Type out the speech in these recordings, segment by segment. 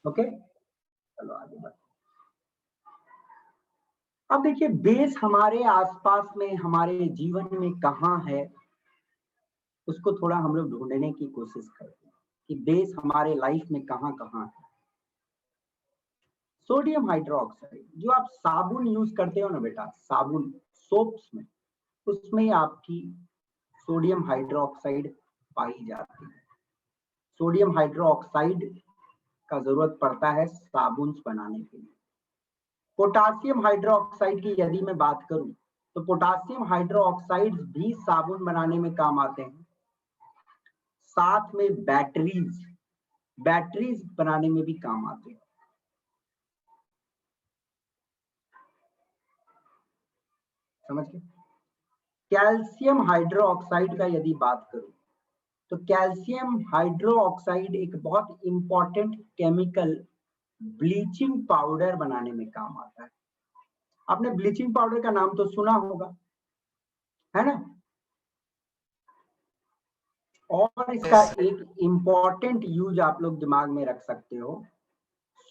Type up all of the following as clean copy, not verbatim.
Okay, चलो आगे बढ़ते। अब देखिए बेस हमारे आसपास में, हमारे जीवन में कहाँ है, उसको थोड़ा हम लोग ढूंढने की कोशिश करते हैं कि बेस हमारे लाइफ में कहाँ कहाँ है। सोडियम हाइड्रोक्साइड, जो आप साबुन यूज करते हो ना बेटा, साबुन सोप्स में, उसमें आपकी सोडियम हाइड्रोक्साइड पाई जाती है। सोडियम हाइड्रोक्साइड का जरूरत पड़ता है साबुन बनाने के लिए। पोटासियम हाइड्रोक्साइड की यदि मैं बात करूं तो पोटासियम हाइड्रोक्साइड भी साबुन बनाने में काम आते हैं। साथ में बैटरीज बनाने में भी काम आते हैं। समझ गए? कैल्शियम हाइड्रोक्साइड का यदि बात करूं तो कैल्शियम हाइड्रोक्साइड एक बहुत इंपॉर्टेंट केमिकल ब्लीचिंग पाउडर बनाने में काम आता है। आपने ब्लीचिंग पाउडर का नाम तो सुना होगा, है ना? और इसका एक इंपॉर्टेंट यूज आप लोग दिमाग में रख सकते हो,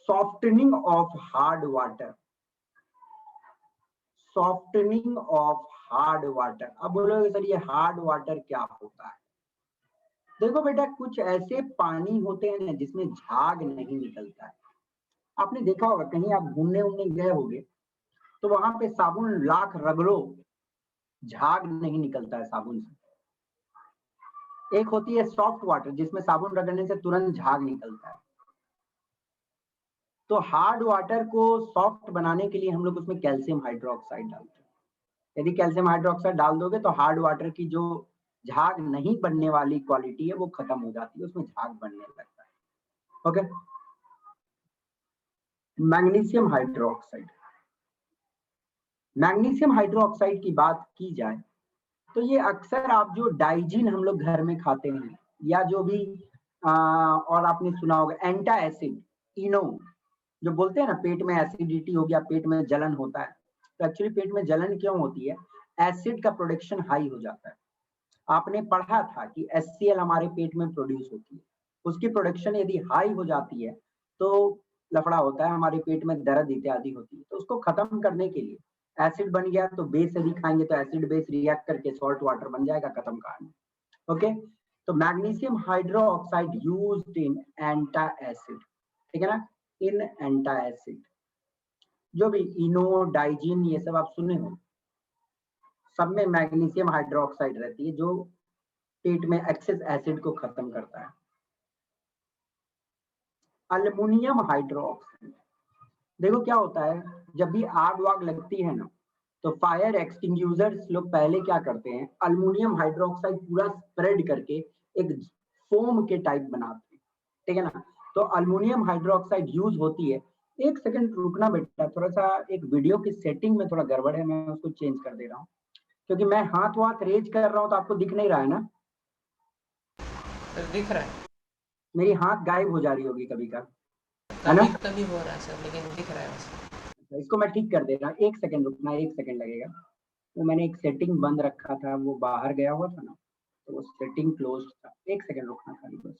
softening of hard water. Softening of hard water. अब बोलोगे सर ये हार्ड वाटर क्या होता है? देखो बेटा, कुछ ऐसे पानी होते हैं ना जिसमें झाग नहीं निकलता है। आपने देखा होगा कहीं आप घूमने उमने गए होंगे तो वहां पे साबुन लाख रगड़ो, झाग नहीं निकलता है साबुन से। एक होती है सॉफ्ट वाटर जिसमें साबुन रगड़ने से तुरंत झाग निकलता है। तो हार्ड वाटर को सॉफ्ट बनाने के लिए हम लोग उसमें कैल्शियम हाइड्रोक्साइड डालते हैं। यदि कैल्शियम हाइड्रोक्साइड डाल दोगे तो हार्ड वाटर की जो झाग नहीं बनने वाली क्वालिटी है वो खत्म हो जाती है, उसमें झाग बनने लगता है। Okay. Magnesium hydroxide. Magnesium hydroxide की बात की जाए तो ये अक्सर आप जो डाइजीन हम लोग घर में खाते हैं या जो भी और आपने सुना होगा एंटा एसिड, इनो, जो बोलते हैं ना पेट में एसिडिटी हो गया, पेट में जलन होता है। तो एक्चुअली पेट में जलन क्यों होती है? एसिड का प्रोडक्शन हाई हो जाता है। आपने पढ़ा था कि HCl हमारे पेट में प्रोड्यूस होती है, उसकी प्रोडक्शन यदि हाई हो जाती है तो लफड़ा होता है, हमारे पेट में दर्द इत्यादि होती है। तो उसको खत्म करने के लिए एसिड बन गया तो बेस यदि खाएंगे तो एसिड बेस रिएक्ट करके सॉल्ट वाटर बन जाएगा, खत्म कहानी। ओके। तो magnesium hydroxide used in antacid, ठीक है ना, इन एंटा एसिड। जो भी इनो, डाइजीन, ये सब आप सुने हो, सब में मैग्नीशियम हाइड्रोक्साइड रहती है जो पेट में एक्सेस एसिड को खत्म करता है। अल्युमिनियम हाइड्रोक्साइड, देखो क्या होता है, जब भी आग वाग लगती है ना तो फायर एक्सटिंग्यूशर्स लोग पहले क्या करते हैं, अल्युमिनियम हाइड्रोक्साइड पूरा स्प्रेड करके एक फोम के टाइप बनाते हैं, ठीक है ना। तो अल्युमिनियम हाइड्रोक्साइड यूज होती है। एक सेकंड रुकना बेटा, थोड़ा सा एक वीडियो की सेटिंग में थोड़ा गड़बड़ है, मैं उसको चेंज कर दे रहा हूँ क्योंकि मैं हाथ वाथ रेज कर रहा हूँ तो आपको दिख नहीं रहा है ना? दिख रहा है। मेरी हाथ गायब हो जा रही होगी कभी का, है ना? कभी कभी हो रहा है सर, लेकिन दिख रहा है वैसे। इसको मैं ठीक कर दे रहा हूँ, एक सेकंड रुकना, एक सेकंड लगेगा। वो मैंने एक सेटिंग बंद रखा था, वो बाहर गया हुआ था ना, तो वो सेटिंग क्लोज था। एक सेकंड रुकना खाली बस।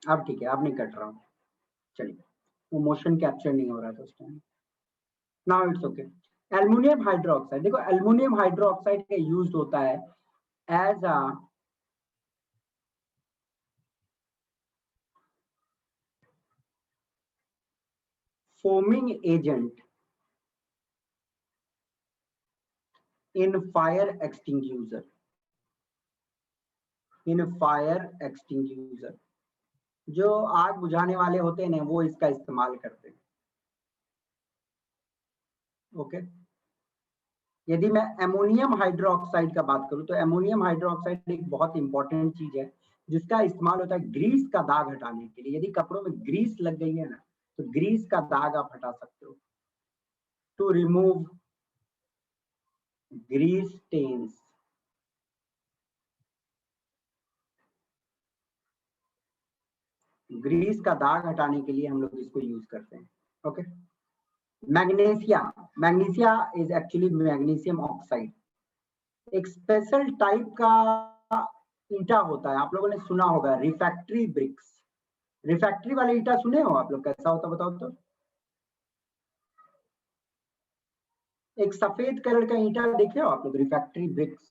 अब ठीक है, अब नहीं कट रहा हूँ। चलिए, वो मोशन कैप्चर नहीं हो रहा था उस time. Now it's okay. Aluminium hydroxide, देखो एल्युमिनियम हाइड्रोक्साइड का यूज होता है as a foaming agent in fire extinguisher. In fire extinguisher, जो आग बुझाने वाले होते हैं ना वो इसका इस्तेमाल करते हैं। ओके। यदि मैं एमोनियम हाइड्रोक्साइड का बात करूं तो एमोनियम हाइड्रोक्साइड एक बहुत इंपॉर्टेंट चीज है जिसका इस्तेमाल होता है ग्रीस का दाग हटाने के लिए। यदि कपड़ों में ग्रीस लग गई है ना तो ग्रीस का दाग आप हटा सकते हो। To remove grease stains, grease का दाग हटाने के लिए हम लोग इसको यूज करते हैं। Okay, magnesia, magnesia is actually magnesium oxide, एक स्पेशल टाइप का ईंटा होता है, आप लोगों ने सुना होगा रिफैक्ट्री ब्रिक्स। रिफैक्ट्री वाले ईंटा सुने हो आप लोग, कैसा होता बताओ तो? एक सफेद कलर का ईंटा देखे हो आप लोग, रिफैक्ट्री ब्रिक्स?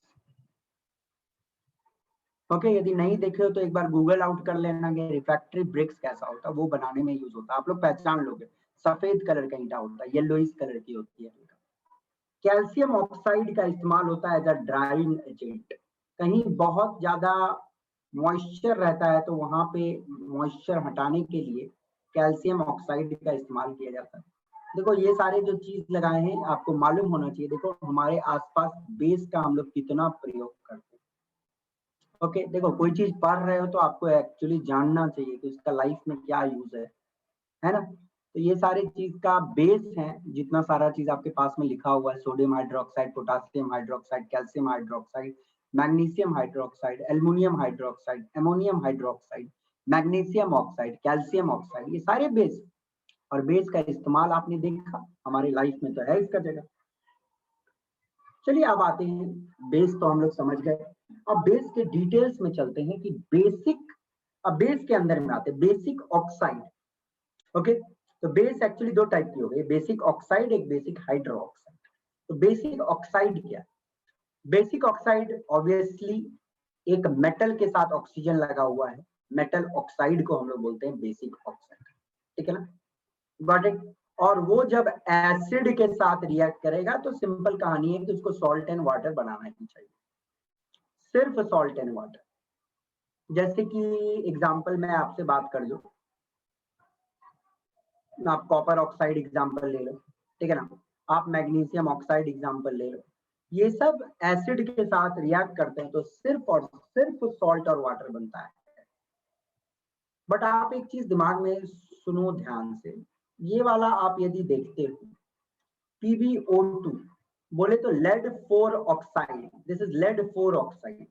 ओके, यदि नहीं देखे हो तो एक बार गूगल आउट कर लेना कि रिफैक्ट्री ब्रिक्स कैसा होता है, वो बनाने में यूज होता है, आप लोग पहचान लोगे। सफेद कलर का ईंटा होता है, येलोइश कलर की होती है। कैल्शियम ऑक्साइड का इस्तेमाल होता है एज अ ड्राइंग एजेंट। कहीं बहुत ज्यादा मॉइस्चर रहता है तो वहां पे मॉइस्चर हटाने के लिए कैल्शियम ऑक्साइड का इस्तेमाल किया जाता है। देखो ये सारे जो चीज लगाए हैं आपको मालूम होना चाहिए। देखो हमारे आसपास बेस का हम लोग कितना प्रयोग करते हैं। ओके, देखो कोई चीज पढ़ रहे हो तो आपको एक्चुअली जानना चाहिए कि उसका लाइफ में क्या यूज है ना? तो ये सारी चीज का बेस है, जितना सारा चीज आपके पास में लिखा हुआ है, sodium hydroxide, potassium hydroxide, calcium hydroxide, magnesium hydroxide, aluminium hydroxide, ammonium hydroxide, magnesium oxide, calcium oxide, ये सारे बेस। और बेस का इस्तेमाल आपने देखा हमारी लाइफ में तो है इसका जगह। चलिए अब आते हैं, बेस तो हम लोग समझ गए, अब बेस के डिटेल्स में चलते हैं कि बेसिक, अब बेस के अंदर में आते हैं बेसिक ऑक्साइड। ओके, तो बेस एक्चुअली दो टाइप की हो गई, बेसिक ऑक्साइड, एक बेसिक हाइड्रो ऑक्साइड। तो बेसिक ऑक्साइड क्या? बेसिक ऑक्साइड ऑब्वियसली एक मेटल के साथ ऑक्सीजन लगा हुआ है, मेटल ऑक्साइड को हम लोग बोलते हैं बेसिक ऑक्साइड। ठीक है ना, गॉट इट? और वो जब एसिड के साथ रिएक्ट करेगा तो सिंपल कहानी है कि उसको सॉल्ट एंड वाटर बनाना ही चाहिए, सिर्फ सॉल्ट एंड वाटर। जैसे कि एग्जांपल मैं आपसे बात कर लूं, आप कॉपर ऑक्साइड एग्जांपल ले लो, ठीक है ना, आप मैग्नीशियम ऑक्साइड एग्जांपल ले लो, ये सब एसिड के साथ रिएक्ट करते हैं तो सिर्फ और सिर्फ सॉल्ट और वाटर बनता है। बट आप एक चीज दिमाग में सुनो ध्यान से, ये वाला आप यदि देखते हो PbO2, बोले तो lead 4 oxide, this is lead 4 oxide,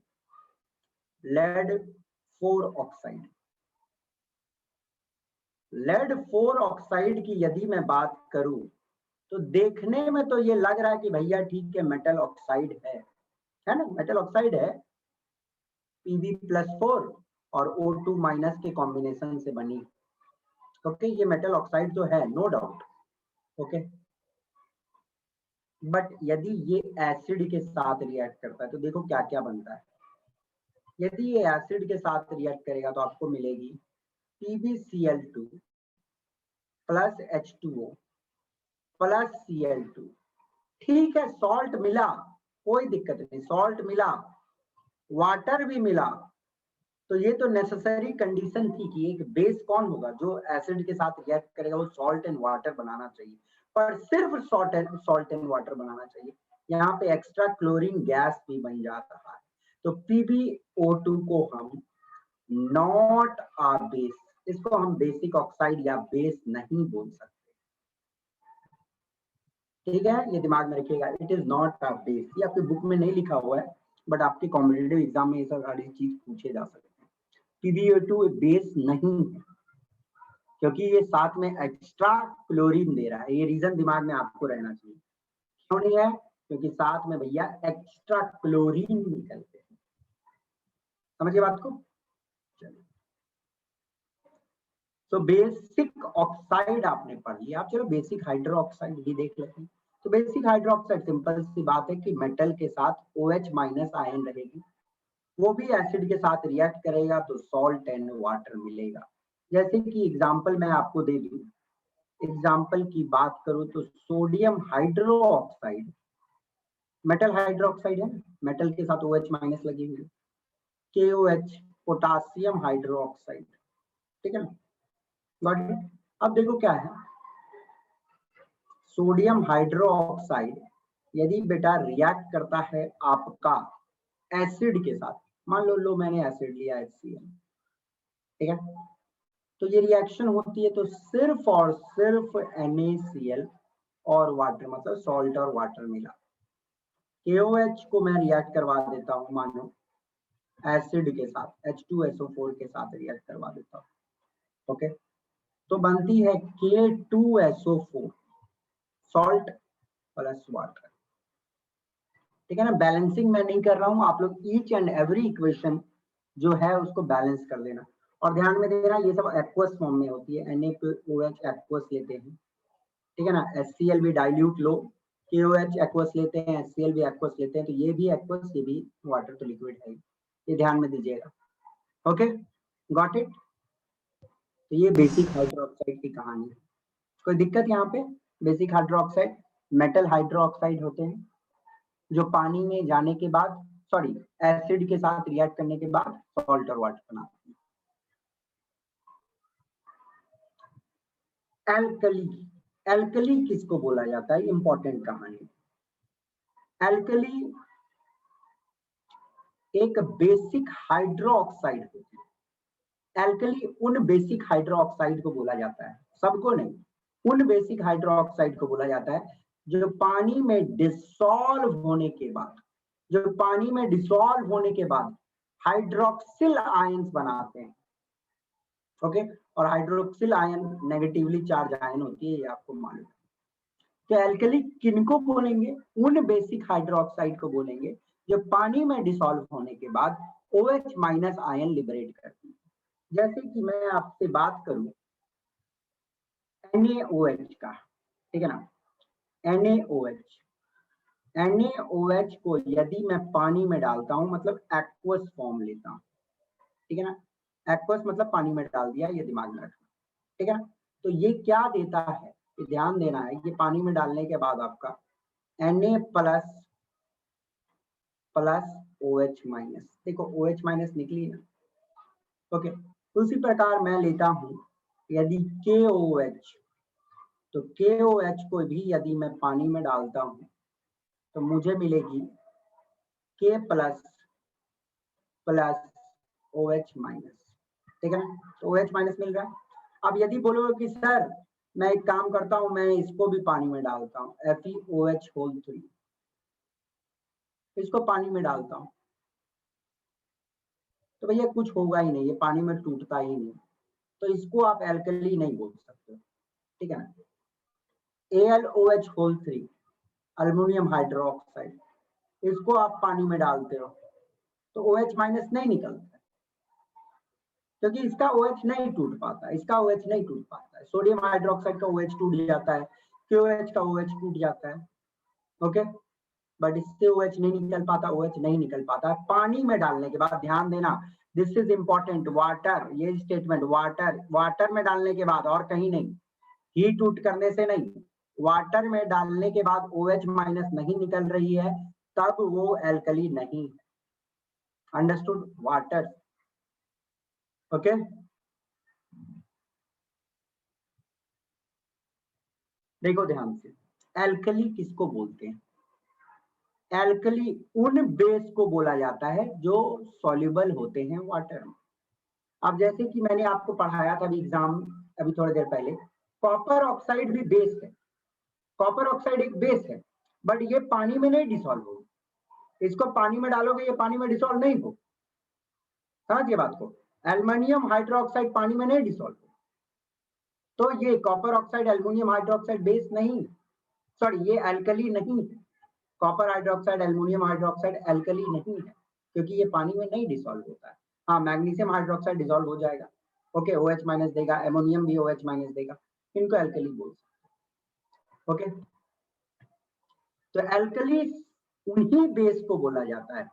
lead 4 oxide. Lead 4 oxide की यदि मैं बात करूं तो देखने में तो ये लग रहा है कि भैया ठीक है मेटल ऑक्साइड है ना, मेटल ऑक्साइड है, Pb+4 और O2- के कॉम्बिनेशन से बनी। ओके, ये मेटल ऑक्साइड तो है, नो डाउट। ओके, बट यदि ये एसिड के साथ रिएक्ट करता है तो देखो क्या क्या बनता है। यदि ये एसिड के साथ रिएक्ट करेगा तो आपको मिलेगी PbCl2 plus H2O plus Cl2। ठीक है, सॉल्ट मिला, कोई दिक्कत नहीं, सॉल्ट मिला, वाटर भी मिला, तो ये तो नेसेसरी कंडीशन थी कि एक बेस कौन होगा जो एसिड के साथ रिएक्ट करेगा, वो सॉल्ट एंड वाटर बनाना चाहिए, पर सिर्फ सॉल्ट एंड वाटर बनाना चाहिए। यहाँ पे एक्स्ट्रा क्लोरीन गैस भी बन जा रहा है। तो PbO2 को हम नॉट आ बेस, इसको हम बेसिक ऑक्साइड या बेस नहीं बोल सकते। ठीक है, ये दिमाग में रखिएगा, it is not a base. ये आपकी बुक में नहीं लिखा हुआ है बट आपके कॉम्पिटिटिव एग्जाम में ये सब सारी चीज पूछे जा सकते हैं। PbO2 बेस नहीं है क्योंकि ये साथ में एक्स्ट्रा क्लोरीन दे रहा है, ये रीजन दिमाग में आपको रहना चाहिए। क्यों नहीं है? क्योंकि साथ में भैया एक्स्ट्रा क्लोरीन निकलते हैं। समझिए बात को? चलिए, तो बेसिक ऑक्साइड आपने पढ़ लिया, आप चलो बेसिक हाइड्रो ऑक्साइड भी देख लेते हैं। तो बेसिक हाइड्रो ऑक्साइड सिंपल सी बात है कि मेटल के साथ OH- आयन रहेगी, वो भी एसिड के साथ रिएक्ट करेगा तो सॉल्ट एंड वाटर मिलेगा। जैसे कि एग्जांपल मैं आपको दे दूं, एग्जांपल की बात करूं तो sodium hydroxide, metal hydroxide है, मेटल के साथ OH- लगी हुई, KOH, पोटासियम हाइड्रो ऑक्साइड। ठीक है ना, गॉट इट? अब देखो क्या है, सोडियम हाइड्रो ऑक्साइड यदि बेटा रिएक्ट करता है आपका एसिड के साथ, मान लो मैंने एसिड लिया HCl, ठीक है, तो ये रिएक्शन होती है तो सिर्फ और सिर्फ NaCl और वाटर, मतलब सॉल्ट और वाटर मिला, KOH को मैं रिएक्ट करवा देता हूँ, मानो एसिड के साथ H2SO4 के साथ रिएक्ट करवा देता हूँ, ओके, तो बनती है K2SO4 सॉल्ट प्लस वाटर, ठीक है ना। बैलेंसिंग मैं नहीं कर रहा हूँ, आप लोग ईच एंड एवरी इक्वेशन जो है उसको बैलेंस कर देना, और ध्यान में देना ये सब एक्वस फॉर्म में होती है, NaOH एक्वस लेते हैं, ठीक है ना, HCl भी डाइल्यूट लो, KOH एक्वस लेते हैं, HCl भी एक्वस लेते हैं, तो ये भी एक्वस, ये भी वाटर तो लिक्विड है, ये ध्यान में दीजिएगा, ओके, गॉट इट। तो ये बेसिक हाइड्रोक्साइड की कहानी है। कोई दिक्कत यहाँ पे? बेसिक हाइड्रोक्साइड मेटल हाइड्रोक्साइड होते हैं जो पानी में जाने के बाद, सॉरी, एसिड के साथ रिएक्ट करने के बाद सॉल्ट और वाटर बनाते हैं। एल्कली, एल्कली किसको बोला जाता है? इंपॉर्टेंट कहानी। एल्कली एक बेसिक हाइड्रोक्साइड होती है। एल्कली उन बेसिक हाइड्रोक्साइड को बोला जाता है, सबको नहीं, उन बेसिक हाइड्रोक्साइड को बोला जाता है जो पानी में डिसॉल्व होने के बाद, जो पानी में डिसॉल्व होने के बाद हाइड्रोक्सिल आयंस बनाते हैं, ओके, और hydroxyl ion negatively charge ion होती है, ये आपको मालूम है। तो एल्कली किनको बोलेंगे? उन बेसिक हाइड्रोक्साइड को बोलेंगे जो पानी में डिसॉल्व होने के बाद OH माइनस आयन लिबरेट करती है। जैसे कि मैं आपसे बात करूं NaOH का, ठीक है ना, NaOH, NaOH को यदि मैं पानी में डालता हूं, मतलब एक्वस फॉर्म लेता हूं, ठीक है ना, एक्वस मतलब पानी में डाल दिया, ये दिमाग में रखना, ठीक है ना। तो ये क्या देता है, ये ध्यान देना है, ये पानी में डालने के बाद आपका Na plus plus OH minus, देखो OH माइनस निकली ना, ओके। उसी प्रकार मैं लेता हूं यदि KOH, तो KOH को भी यदि मैं पानी में डालता हूं तो मुझे मिलेगी K plus plus OH minus, ठीक है ना, तो OH माइनस मिल रहा है। अब यदि बोलोगे कि सर मैं एक काम करता हूं, मैं इसको भी पानी में डालता हूं, FeOH3, इसको पानी में डालता हूं, तो भैया कुछ होगा ही नहीं, ये पानी में टूटता ही नहीं, तो इसको आप एल्कली नहीं बोल सकते, ठीक है ना। AlOH3 अल्युमिनियम हाइड्रोक्साइड, इसको आप पानी में डालते हो तो OH माइनस नहीं निकलता, क्योंकि इसका OH नहीं टूट पाता, इसका OH नहीं टूट पाता है। सोडियम हाइड्रोक्साइड का OH टूट जाता है, KOH का OH टूट जाता है, ओके, बट इससे OH नहीं निकल पाता, OH नहीं निकल पाता। पानी में डालने के बाद ध्यान देना, दिस इज इंपॉर्टेंट, वाटर, ये स्टेटमेंट, वाटर, वाटर में डालने के बाद और कहीं नहीं, हीट उट करने से नहीं, वाटर में डालने के बाद OH माइनस नहीं निकल रही है, तब वो एल्कली नहीं, अंडरस्टूड, वाटर, ओके। देखो ध्यान से, एल्कली किसको बोलते हैं? एल्कली उन बेस को बोला जाता है जो सॉल्युबल होते हैं वाटर में। अब जैसे कि मैंने आपको पढ़ाया था अभी एग्जाम, अभी थोड़ी देर पहले, कॉपर ऑक्साइड भी बेस है, कॉपर ऑक्साइड एक बेस है, बट ये पानी में नहीं डिसॉल्व होगी, इसको पानी में डालोगे ये पानी में डिसॉल्व नहीं हो, समझिए बात को, एल्युमिनियम हाइड्रोक्साइड पानी में नहीं डिसॉल्व हो, तो ये copper oxide aluminium hydroxide base नहीं, सॉरी ये एल्कली नहीं है, copper hydroxide aluminium hydroxide alkali नहीं है, क्योंकि ये पानी में नहीं डिसॉल्व होता है। हाँ, मैग्नीशियम हाइड्रोक्साइड डिसॉल्व हो जाएगा, ओके, OH माइनस देगा, एमोनियम भी OH माइनस देगा, इनको एल्कली बोल सकते, ओके। तो एल्कली उन्हीं बेस को बोला जाता है,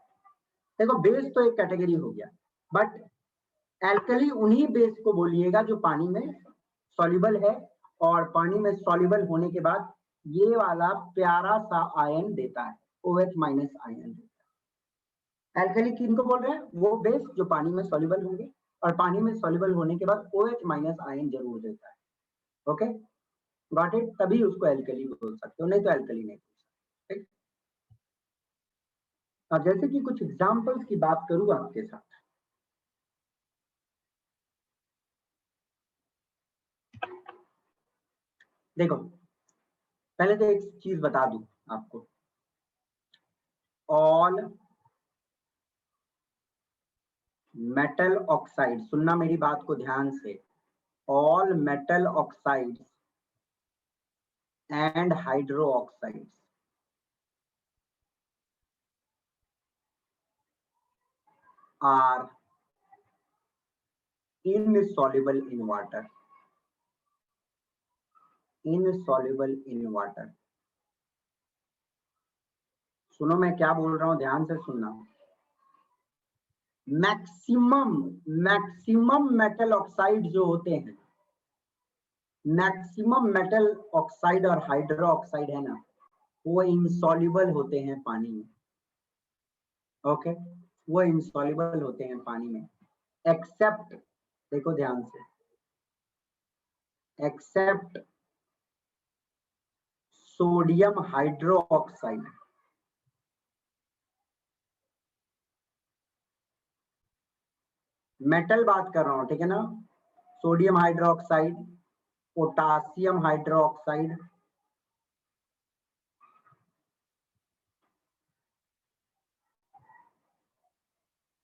देखो बेस तो एक कैटेगरी हो गया, बट एल्कली उन्हीं बेस को बोलिएगा जो पानी में सॉल्युबल है, और पानी में सॉल्युबल होने के बाद ये वाला प्यारा सा आयन देता है, OH माइनस आयन देता है। एल्कली किनको बोल रहे हैं? वो बेस जो पानी में सॉल्युबल होंगे और पानी में सॉल्युबल होने के बाद OH माइनस आयन जरूर देता है, ओके, गॉट इट, तभी उसको एल्कली बोल सकते हो, नहीं तो एल्कली नहीं बोल सकते, ठीक। अब जैसे कि कुछ एग्जाम्पल्स की बात करूं आपके साथ, देखो पहले तो एक चीज बता दूं आपको, ऑल मेटल ऑक्साइड, सुनना मेरी बात को ध्यान से, all metal oxides and hydroxides are insoluble in water, insoluble in water। सुनो मैं क्या बोल रहा हूं, ध्यान से सुनना। मैक्सिमम मेटल ऑक्साइड जो होते हैं, मैक्सिमम मेटल ऑक्साइड और हाइड्रो ऑक्साइड है ना, वो इंसॉल्युबल होते हैं पानी में। ओके, वो इंसॉल्युबल होते हैं पानी में, एक्सेप्ट, देखो ध्यान से, except sodium hydroxide. Metal बात कर रहा हूं, ठीक है ना, सोडियम हाइड्रोक्साइड, पोटासियम हाइड्रोक्साइड,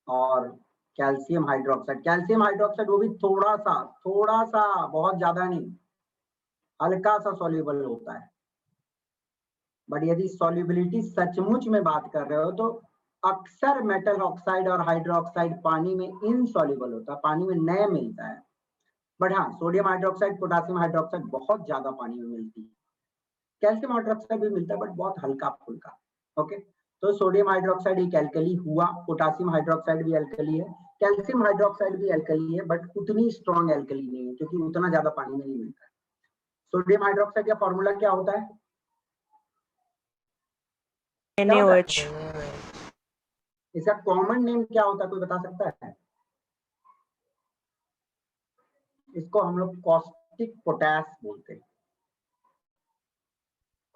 और कैल्शियम हाइड्रोक्साइड। कैल्शियम हाइड्रोक्साइड वो भी थोड़ा सा, बहुत ज्यादा नहीं, हल्का सा सॉल्युबल होता है। बट यदि सॉल्युबिलिटी सचमुच में बात कर रहे हो तो अक्सर मेटल ऑक्साइड और हाइड्रोक्साइड पानी में इनसॉल्युबल होता है, पानी में नहीं मिलता है। बट हाँ, सोडियम हाइड्रोक्साइड, पोटासियम हाइड्रोक्साइड बहुत ज्यादा पानी में मिलती है। कैल्शियम हाइड्रोक्साइड भी मिलता है बट बहुत हल्का फुल्का। ओके, तो सोडियम हाइड्रोक्साइड एक एल्कली हुआ, पोटासियम हाइड्रोक्साइड भी एल्कली है, कैल्शियम हाइड्रोक्साइड भी एल्कली है, बट उतनी स्ट्रॉन्ग एल्कली नहीं है क्योंकि उतना ज्यादा पानी में नहीं मिलता है। सोडियम हाइड्रोक्साइड का फॉर्मूला क्या होता है? NaOH। इसका कॉमन नेम क्या होता है, कोई बता सकता है? इसको हम लोग कॉस्टिक पोटैश बोलते हैं,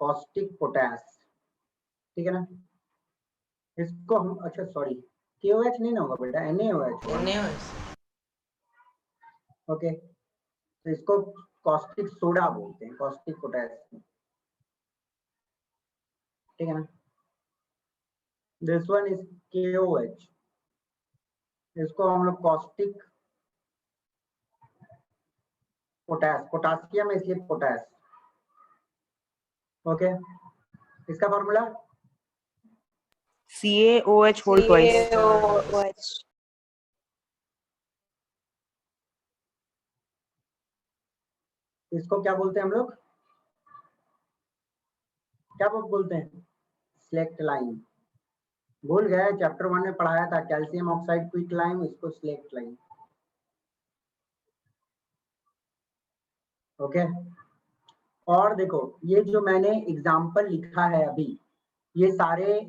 कॉस्टिक पोटैश, ठीक है ना। इसको हम, अच्छा सॉरी, KOH नहीं ना होगा बेटा, NaOH। ओके, तो इसको कॉस्टिक सोडा बोलते हैं, कॉस्टिक पोटैश, ठीक है ना। दिस वन इज KOH, इसको हम लोग कॉस्टिक पोटैश, पोटासियम इसलिए पोटैश। ओके, इसका formula CaOH whole twice। CaOH। इसको क्या बोलते हैं हम लोग, क्या बोलते हैं? Slaked lime. भूल गए, चैप्टर 1 में पढ़ाया था, कैल्शियम ऑक्साइड क्विक लाइन, इसको स्लेक्ट लाइन। ओके, और देखो ये जो मैंने एग्जाम्पल लिखा है अभी, ये सारे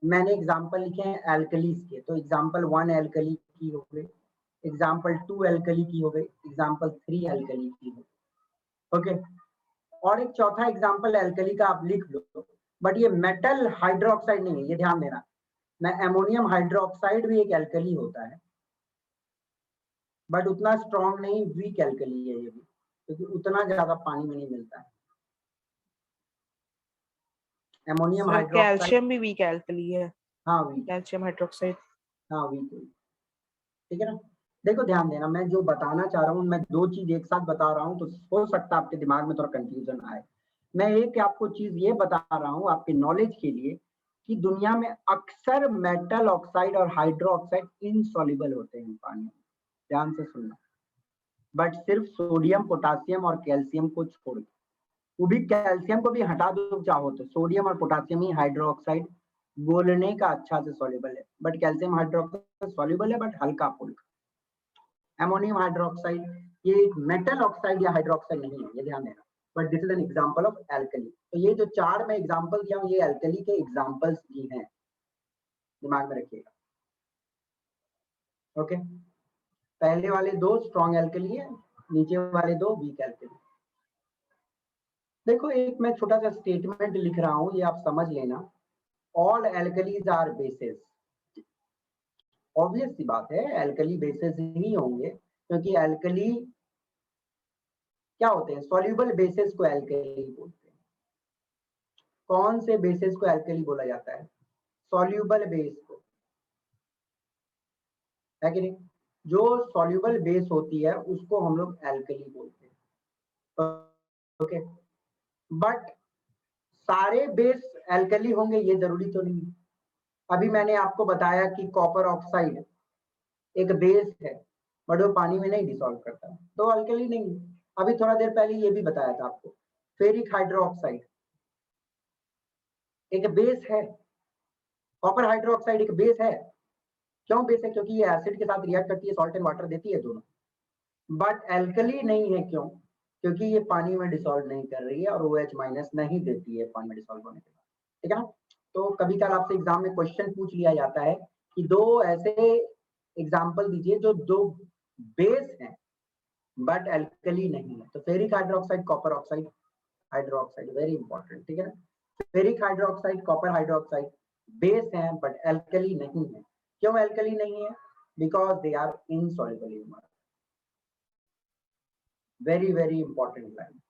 मैंने एग्जाम्पल लिखे हैं एल्कलीज के। तो एग्जाम्पल 1 एल्कली की हो गई, एग्जाम्पल 2 एल्कली की हो गई, एग्जाम्पल 3 एल्कली की हो गई। ओके, और एक चौथा एग्जाम्पल एल्कली का आप लिख लो, बट ये मेटल हाइड्रोक्साइड नहीं है, ये ध्यान देना। मैं एमोनियम हाइड्रोक्साइड भी एक एल्कली होता है, बट उतना स्ट्रॉन्ग नहीं, वीक एल्कली है ये भी, क्योंकि उतना ज्यादा पानी में नहीं मिलता है। एमोनियम हाइड्रोक्साइड, कैल्शियम भी वीक एल्कली है। हाँ वीक, कैल्शियम हाइड्रोक्साइड, हाँ वीक, ठीक है ना। देखो ध्यान देना, मैं जो बताना चाह रहा हूँ, मैं दो चीज एक साथ बता रहा हूँ, तो हो सकता है आपके दिमाग में थोड़ा कंफ्यूजन आए। मैं एक आपको चीज ये बता रहा हूँ आपके नॉलेज के लिए कि दुनिया में अक्सर मेटल ऑक्साइड और हाइड्रो ऑक्साइड इनसॉल्युबल होते हैं पानी में, ध्यान से सुनना। बट सिर्फ सोडियम, पोटासियम और कैल्शियम को छोड़, वो भी कैल्शियम को भी हटा दो चाहो तो, सोडियम और पोटासियम ही हाइड्रो ऑक्साइड बोलने का अच्छा से सॉल्युबल है, बट कैल्शियम हाइड्रोक्साइड सॉल्युबल है बट हल्का फुल्का। एमोनियम हाइड्रोक्साइड ये एक मेटल ऑक्साइड या हाइड्रोक्साइड नहीं है, ये ध्यान देना, but this is an example of alkali. तो ये जो चार मैं एग्जांपल दिया हूं, ये एल्कली के एग्जांपल्स भी हैं, दिमाग में रखिएगा। ओके, पहले वाले दो स्ट्रॉन्ग एल्कली है, नीचे वाले दो वीक एल्कली। देखो एक मैं छोटा सा स्टेटमेंट लिख रहा हूं, ये आप समझ लेना। All alkalis are bases. Obvious सी बात है, एल्कली बेसेस ही होंगे, क्योंकि एल्कली क्या होते हैं, सॉल्युबल बेसिस को एल्कली बोलते हैं। कौन से बेसिस को एल्कली बोला जाता है? सॉल्युबल बेस को, है कि नहीं? जो सॉल्युबल बेस होती है उसको हम लोग एल्कली बोलते हैं। ओके, बट सारे बेस एल्कली होंगे ये जरूरी तो नहीं। अभी मैंने आपको बताया कि कॉपर ऑक्साइड एक बेस है, बट वो पानी में नहीं डिसॉल्व करता, तो अल्कली नहीं है। अभी थोड़ा देर पहले ये भी बताया था आपको, फेरिक हाइड्रोक्साइड एक बेस है, कॉपर हाइड्रोक्साइड एक बेस है। क्यों बेस है? क्योंकि ये एसिड के साथ रिएक्ट करती है, सॉल्ट एंड वाटर देती है दोनों, बट एल्कली नहीं है। क्यों? क्योंकि ये पानी में डिसॉल्व नहीं कर रही है और OH माइनस नहीं देती है पानी में डिसॉल्व होने के बाद, ठीक है ना? तो कभी कल आपसे एग्जाम में क्वेश्चन पूछ लिया जाता है कि दो ऐसे एग्जाम्पल दीजिए जो दो बेस हैं बट एल्कली नहीं है। तो ferric hydroxide, copper oxide hydroxide, very important, ठीक है ना? Ferric hydroxide, copper hydroxide base हैं बट एल्कली नहीं है। क्यों एल्कली नहीं है? Because they are insoluble in water. Very very important line.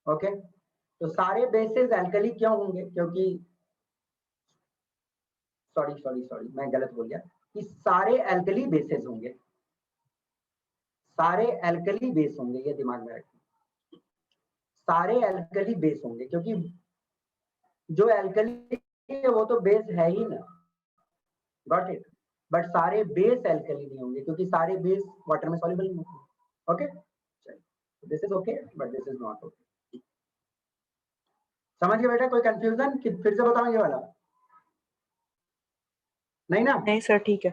Okay, तो सारे बेसिस एल्कली क्यों होंगे? क्योंकि सॉरी मैं गलत बोल गया कि सारे एल्कली बेसिस होंगे, सारे एल्कली बेस होंगे, ये दिमाग में रखिए, सारे एल्कली बेस होंगे, क्योंकि जो एल्कली है वो तो बेस है ही ना, गॉट इट? बट सारे बेस एल्कली नहीं होंगे, क्योंकि सारे बेस वाटर में सॉल्युबल नहीं होंगे। Okay, this is okay but this is not okay. समझ गए बेटा? कोई कंफ्यूजन कि फिर से बताओ ये वाला? नहीं ना? नहीं सर, ठीक है।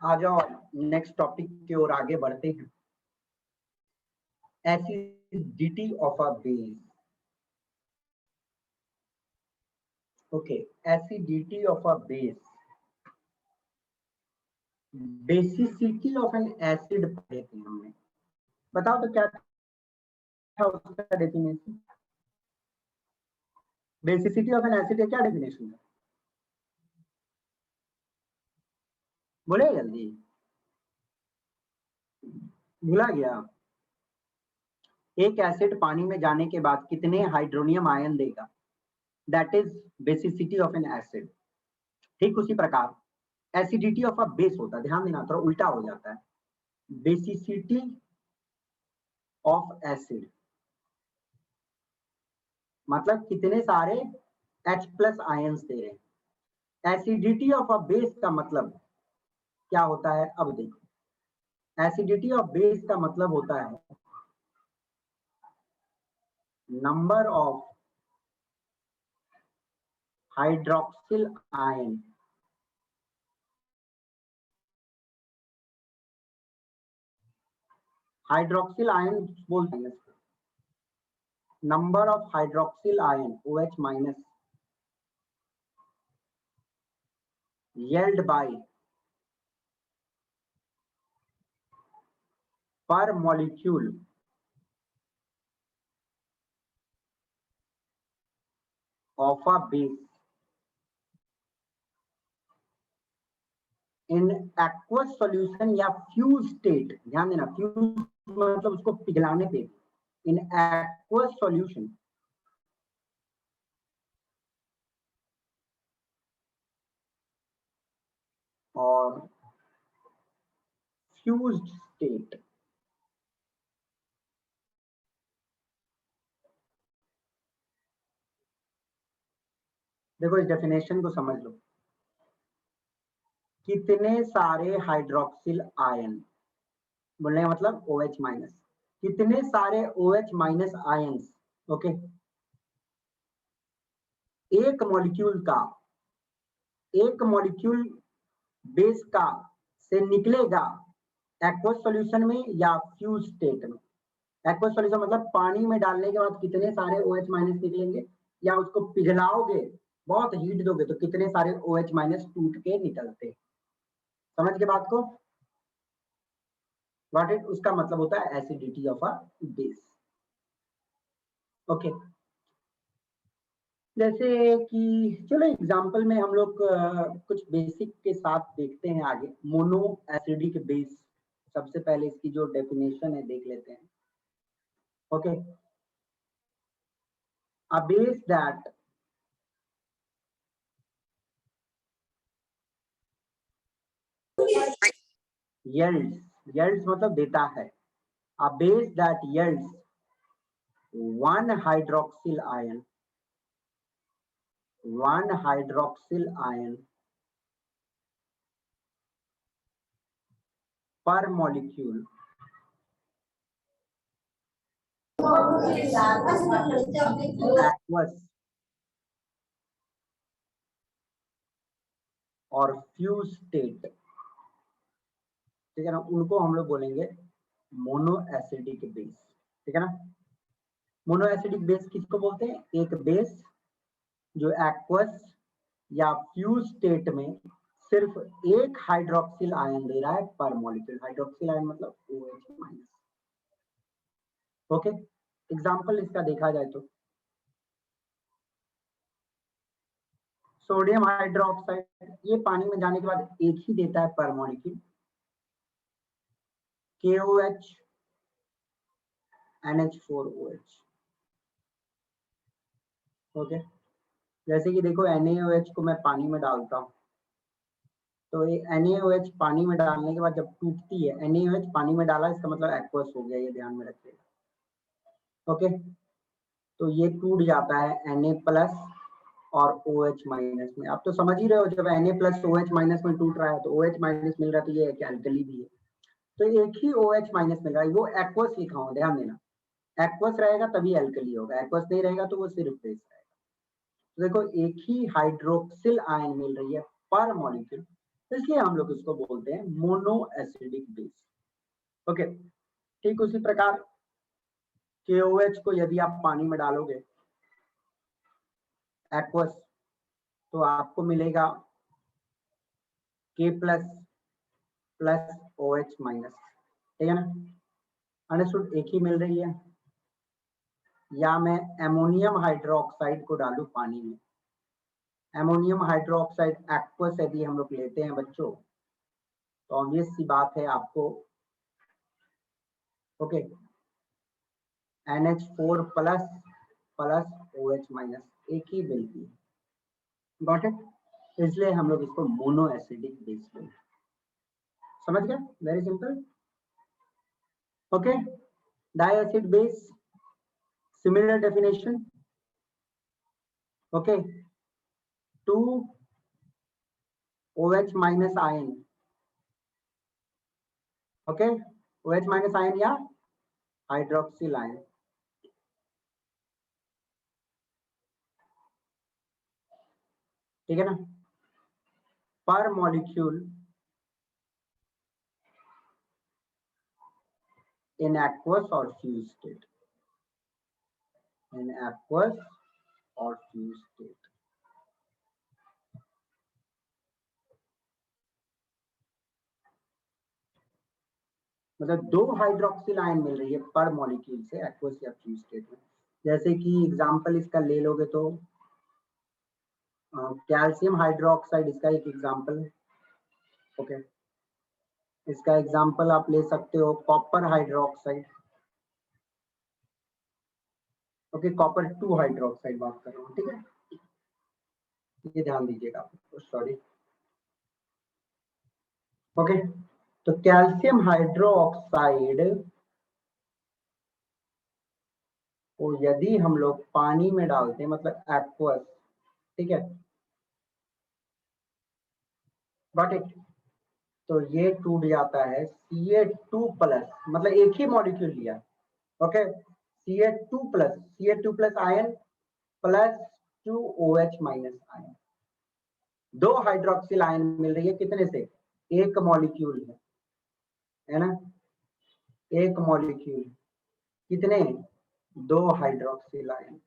आ जाओ नेक्स्ट टॉपिक की ओर आगे बढ़ते हैं। Acidity of a base. Okay, acidity of a base, basicity of N acid पढ़े थे हमने। बताओ तो क्या था उसका definition? Basicity of N acid का क्या डेफिनेशन है? बोले जल्दी, भूला गया। एक एसिड पानी में जाने के बाद कितने हाइड्रोनियम आयन देगा, that is basicity of N acid. ठीक उसी प्रकार एसिडिटी ऑफ अ बेस होता है, ध्यान देना थोड़ा उल्टा हो जाता है। बेसिसिटी ऑफ एसिड मतलब कितने सारे H+ आयंस दे रहे हैं। एसिडिटी ऑफ अ बेस का मतलब क्या होता है? अब देखो, एसिडिटी ऑफ बेस का मतलब होता है नंबर ऑफ हाइड्रोक्सिल आयन बोलते हैं इसको, number of hydroxyl ion OH minus yielded by per molecule of a base in aqueous solution या फ्यूज स्टेट। ध्यान देना, फ्यूज मतलब उसको पिघलाने पे, इन aqueous solution और फ्यूज्ड स्टेट। देखो इस डेफिनेशन को समझ लो, कितने सारे हाइड्रोक्सिल आयन, बोलने का मतलब OH माइनस, कितने सारे OH माइनस आयंस, ओके, एक मॉलिक्यूल बेस का से निकलेगा एक्वस सॉल्यूशन में या फ्यूज स्टेट में। एक्वस सॉल्यूशन मतलब पानी में डालने के बाद कितने सारे OH माइनस निकलेंगे, या उसको पिघलाओगे, बहुत हीट दोगे तो कितने सारे OH माइनस टूट के निकलते। समझ के बात को? व्हाट इट, उसका मतलब होता है acidity of a base. Okay, जैसे कि चलो एग्जांपल में हम लोग कुछ बेसिक के साथ देखते हैं आगे। मोनो एसिडिक बेस, सबसे पहले इसकी जो डेफिनेशन है देख लेते हैं। Okay, a base that yields मतलब देता है, a base that yields one hydroxyl ion per molecule aqueous और फ्यूज स्टेट, ठीक है ना, उनको हम लोग बोलेंगे मोनो एसिडिक बेस। ठीक है ना, मोनो एसिडिक बेस किसको बोलते हैं? एक बेस जो एक्वस या फ्यूज स्टेट में सिर्फ एक हाइड्रोक्सिल आयन दे रहा है पर मॉलिक्यूल। हाइड्रोक्सिल आयन मतलब OH-। ओके, एग्जांपल इसका देखा जाए तो सोडियम हाइड्रोक्साइड, ये पानी में जाने के बाद एक ही देता है पर मॉलिक्यूल, KOH NH4OH। ओके, जैसे कि देखो NaOH को मैं पानी में डालता हूँ, तो ये NaOH पानी में डालने के बाद जब टूटती है, NaOH पानी में डाला इसका मतलब एक्वस हो गया, ये ध्यान में रखिएगा। ओके, तो ये टूट जाता है Na+ और OH- में। आप तो समझ ही रहे हो, जब Na+ OH- में टूट रहा है तो OH- मिल रहा है, तो ये एक एल्कली भी है, तो एक ही OH- मिल रहा है, वो एक्वस लिखा हो, ध्यान देना। एक्वस रहेगा तभी एल्कली होगा, एक्वस नहीं रहेगा तो वो सिर्फ बेस रहेगा। तो देखो एक ही हाइड्रोक्सिल आयन मिल रही है पर मॉलिक्यूल, इसलिए हम लोग इसको बोलते हैं मोनो एसिडिक बेस। ओके, ठीक उसी प्रकार KOH को यदि आप पानी में डालोगे एक्वस, तो आपको मिलेगा K+ + OH-। ठीक है ना, अंडरस्टूड, एक ही मिल रही है। या मैं एमोनियम हाइड्रोक्साइड को डालूं पानी में, एमोनियम हाइड्रोक्साइड एक्वस यदि हम लोग लेते हैं बच्चों, तो ऑब्वियस सी बात है आपको ओके NH4+ + OH- एक ही मिलती है। गॉट इट, इसलिए हम लोग इसको मोनो एसिडिक बेस बोलते हैं। समझ गए? Very simple. Okay, di acid base, similar definition. Okay, 2 OH- ion, okay, OH- ion या हाइड्रोक्सिल आयन, ठीक है ना, पर molecule in aqueous or fused state, in aqueous or fused state। मतलब 2 हाइड्रोक्सिल आयन मिल रही है पर मॉलिक्यूल से एक्वस या फ्यूज स्टेट में। जैसे कि एग्जांपल इसका ले लोगे तो कैल्शियम हाइड्रोक्साइड इसका एक एग्जांपल है। ओके, इसका एग्जांपल आप ले सकते हो copper hydroxide. Okay, copper 2 hydroxide बात कर रहा हूँ, ठीक है, ये ध्यान दीजिएगा, सॉरी। ओके, तो कैल्शियम हाइड्रोक्साइड को यदि हम लोग पानी में डालते हैं, मतलब एक्वस, ठीक है, गॉट इट, तो ये टूट जाता है Ca2+, मतलब एक ही मॉलिक्यूल लिया, okay, Ca2+ ion plus 2 OH- ion, 2 hydroxyl ion मिल रही है, कितने से? एक मॉलिक्यूल है ना, एक मॉलिक्यूल, कितने? 2 हाइड्रोक्सिल आयन।